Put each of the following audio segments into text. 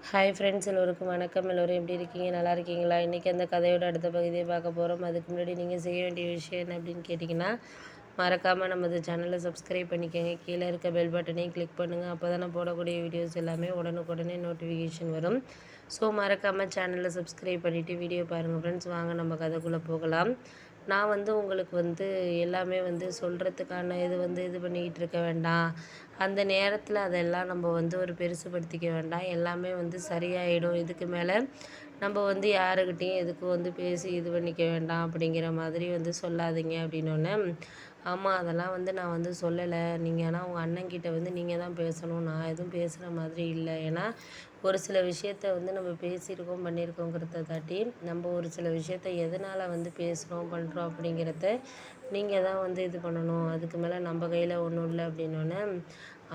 Hi friends, எல்லோருக்கும் வணக்கம். எல்லோரும் எப்படி இருக்கீங்க? நல்லா இருக்கீங்களா? இன்றைக்கி அந்த கதையோட அடுத்த பகுதியை பார்க்க போகிறோம். அதுக்கு முன்னாடி நீங்கள் செய்ய வேண்டிய விஷயம் என்ன அப்படின்னு கேட்டிங்கன்னா, மறக்காமல் நமது சேனலை சப்ஸ்கிரைப் பண்ணிக்கோங்க. கீழே இருக்க பெல் பட்டனையும் கிளிக் பண்ணுங்கள். அப்போ தான் நான் போடக்கூடிய வீடியோஸ் எல்லாமே உடனுக்குடனே நோட்டிஃபிகேஷன் வரும். ஸோ மறக்காமல் சேனலை சப்ஸ்கிரைப் பண்ணிவிட்டு வீடியோ பாருங்கள் ஃப்ரெண்ட்ஸ். வாங்க நம்ம கதைக்குள்ளே போகலாம். நான் உங்களுக்கு எல்லாமே சொல்கிறதுக்கான இது பண்ணிக்கிட்டு இருக்க வேண்டாம். அந்த நேரத்தில் அதெல்லாம் நம்ம ஒரு பெருசுபடுத்திக்க வேண்டாம். எல்லாமே சரியாயிடும். இதுக்கு மேலே நம்ம யாருக்கிட்டேயும் எதுக்கும் பேசி இது பண்ணிக்க வேண்டாம் அப்படிங்கிற மாதிரி சொல்லாதீங்க அப்படின்னோடனே, ஆமாம் அதெல்லாம் நான் சொல்லலை. நீங்கள் ஆனால் உங்கள் அண்ணன்கிட்ட நீங்கள் தான் பேசணும். நான் எதுவும் பேசுகிற மாதிரி இல்லை. ஏன்னா ஒரு சில விஷயத்த நம்ம பேசியிருக்கோம் பண்ணியிருக்கோங்கிறத தாட்டி நம்ம ஒரு சில விஷயத்த எதனால் பேசுகிறோம் பண்ணுறோம் அப்படிங்கிறத நீங்கள் தான் இது பண்ணணும். அதுக்கு மேலே நம்ம கையில் ஒன்றும் இல்லை அப்படின்னோடனே,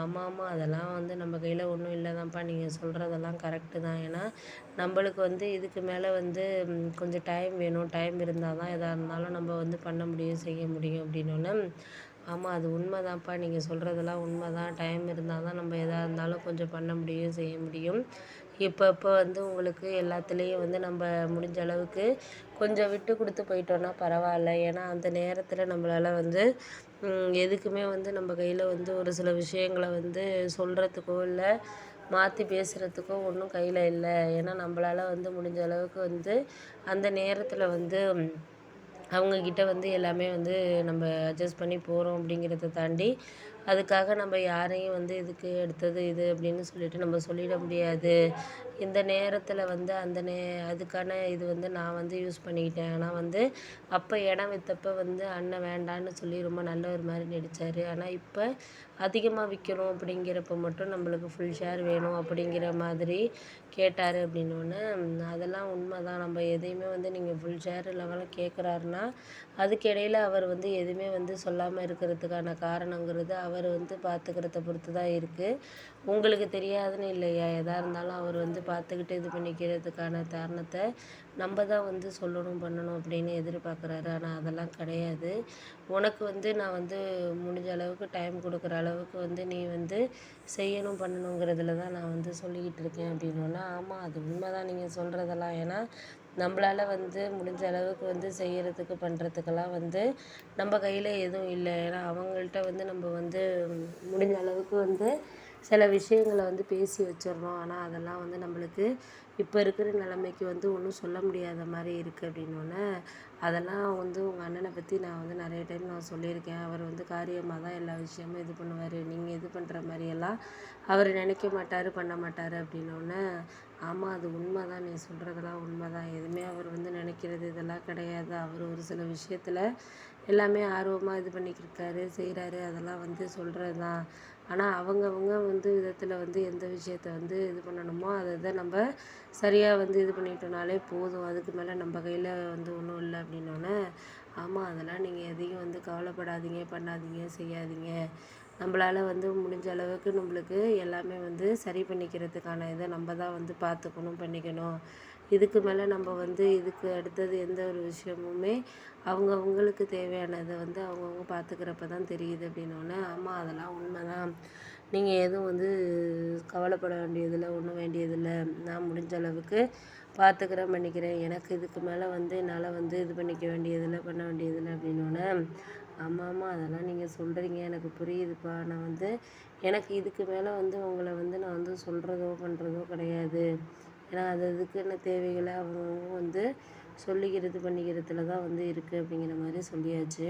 ஆமாம் அதெல்லாம் நம்ம கையில் ஒன்றும் இல்லை தான்ப்பா. நீங்கள் சொல்கிறதெல்லாம் கரெக்டு தான். ஏன்னா நம்மளுக்கு இதுக்கு மேலே கொஞ்சம் டைம் வேணும். டைம் இருந்தால் தான் எதாக இருந்தாலும் நம்ம பண்ண முடியும் செய்ய முடியும் அப்படின்னோடனே, ஆமாம் அது உண்மை தான்ப்பா. நீங்கள் சொல்கிறதெல்லாம் உண்மை தான். டைம் இருந்தால் தான் நம்ம எதாக இருந்தாலும் கொஞ்சம் பண்ண முடியும் செய்ய முடியும். இப்போ உங்களுக்கு எல்லாத்துலேயும் நம்ம முடிஞ்ச அளவுக்கு கொஞ்சம் விட்டு கொடுத்து போயிட்டோன்னா பரவாயில்ல. ஏன்னா அந்த நேரத்தில் நம்மளால் எதுக்குமே நம்ம கையில் ஒரு சில விஷயங்களை சொல்கிறதுக்கோ இல்லை மாற்றி பேசுகிறதுக்கோ ஒன்றும் கையில் இல்லை. ஏன்னா நம்மளால் முடிஞ்ச அளவுக்கு அந்த நேரத்தில் அவங்கக்கிட்ட எல்லாமே நம்ம அட்ஜஸ்ட் பண்ணி போகிறோம் அப்படிங்கிறத தாண்டி, அதுக்காக நம்ம யாரையும் இதுக்கு எடுத்தது இது அப்படின்னு சொல்லிட்டு நம்ம சொல்லிட முடியாது. இந்த நேரத்தில் அந்த அதுக்கான இது நான் யூஸ் பண்ணிக்கிட்டேன். ஆனால் அப்போ இடம் விற்றப்ப அண்ணன் வேண்டான்னு சொல்லி ரொம்ப நல்லவர் மாதிரி நடித்தார். ஆனால் இப்போ அதிகமாக விற்கணும் அப்படிங்கிறப்ப மட்டும் நம்மளுக்கு ஃபுல் ஷேர் வேணும் அப்படிங்கிற மாதிரி கேட்டார் அப்படின்னோடனே, அதெல்லாம் உண்மை தான். நம்ம எதையுமே நீங்கள் ஃபுல் ஷேர் லெவலில் கேட்குறாருன்னா அதுக்கு இடையில அவர் எதுவுமே சொல்லாமல் இருக்கிறதுக்கான காரணங்கிறது அவர் பார்த்துக்கிறத பொறுத்து தான் இருக்குது. உங்களுக்கு தெரியாதுன்னு இல்லையா? எதாக இருந்தாலும் அவர் பார்த்துக்கிட்டு இது பண்ணிக்கிறதுக்கான காரணத்தை நம்ம தான் சொல்லணும் பண்ணணும் அப்படின்னு எதிர்பார்க்குறாரு. ஆனால் அதெல்லாம் கிடையாது. உனக்கு நான் முடிஞ்ச அளவுக்கு டைம் கொடுக்குற அளவுக்கு நீ செய்யணும் பண்ணணுங்கிறதுல தான் நான் சொல்லிக்கிட்டு இருக்கேன் அப்படின்னோன்னா, ஆமாம் அது உண்மை தான் நீங்கள் சொல்கிறதெல்லாம். ஏன்னா நம்மளால் முடிஞ்ச அளவுக்கு செய்கிறதுக்கு பண்ணுறதுக்கெல்லாம் நம்ம கையில் எதுவும் இல்லை. ஏன்னா அவங்கள்ட்ட நம்ம முடிஞ்ச அளவுக்கு சில விஷயங்களை பேசி வச்சிடுறோம். ஆனால் அதெல்லாம் நம்மளுக்கு இப்போ இருக்கிற நிலைமைக்கு ஒன்றும் சொல்ல முடியாத மாதிரி இருக்குது அப்படின்னோடனே, அதெல்லாம் உங்கள் அண்ணனை பற்றி நான் நிறைய டைம் நான் சொல்லியிருக்கேன். அவர் காரியமாக தான் எல்லா விஷயமும் இது பண்ணுவார். நீங்கள் இது பண்ணுற மாதிரியெல்லாம் அவர் நினைக்க மாட்டார் பண்ண மாட்டார் அப்படின்னோடனே, ஆமாம் அது உண்மை தான். நீ சொல்கிறதெல்லாம் உண்மை தான். எதுவுமே அவர் நினைக்கிறது இதெல்லாம் கிடையாது. அவர் ஒரு சில விஷயத்தில் எல்லாமே ஆர்வமாக இது பண்ணிக்கிருக்காரு செய்கிறாரு. அதெல்லாம் சொல்கிறது தான். ஆனால் அவங்கவுங்க விதத்தில் எந்த விஷயத்த இது பண்ணணுமோ அதை நம்ம சரியாக இது பண்ணிட்டோனாலே போதும். அதுக்கு மேலே நம்ம கையில் ஒன்றும் இல்லை அப்படின்னோடனே, ஆமாம் அதெல்லாம் நீங்கள் எதையும் கவலைப்படாதீங்க பண்ணாதீங்க செய்யாதீங்க. நம்மளால் முடிஞ்ச அளவுக்கு நம்மளுக்கு எல்லாமே சரி பண்ணிக்கிறதுக்கான இதை நம்ம தான் பார்த்துக்கணும் பண்ணிக்கணும். இதுக்கு மேலே நம்ம இதுக்கு அடுத்தது எந்த ஒரு விஷயமுமே அவங்கவுங்களுக்கு தேவையானதை அவங்கவுங்க பார்த்துக்கிறப்ப தான் தெரியுது அப்படின்னோடனே, ஆமாம் அதெல்லாம் உண்மை தான். நீங்கள் எதுவும் கவலைப்பட வேண்டியதில்லை ஒன்றும் வேண்டியதில்லை. நான் முடிஞ்ச அளவுக்கு பார்த்துக்கிறேன் பண்ணிக்கிறேன். எனக்கு இதுக்கு மேலே என்னால் இது பண்ணிக்க வேண்டியதில்லை பண்ண வேண்டியதில்லை அப்படின்னோடனே, ஆமாம் அதெல்லாம் நீங்கள் சொல்கிறீங்க எனக்கு புரியுதுப்பா. நான் எனக்கு இதுக்கு மேலே உங்களை நான் சொல்கிறதோ பண்ணுறதோ கிடையாது. ஏன்னா அது அதுக்குன்னு தேவைகளை அவங்கவுங்க சொல்லிக்கிறது பண்ணிக்கிறதுல தான் இருக்குது அப்படிங்கிற மாதிரி சொல்லியாச்சு.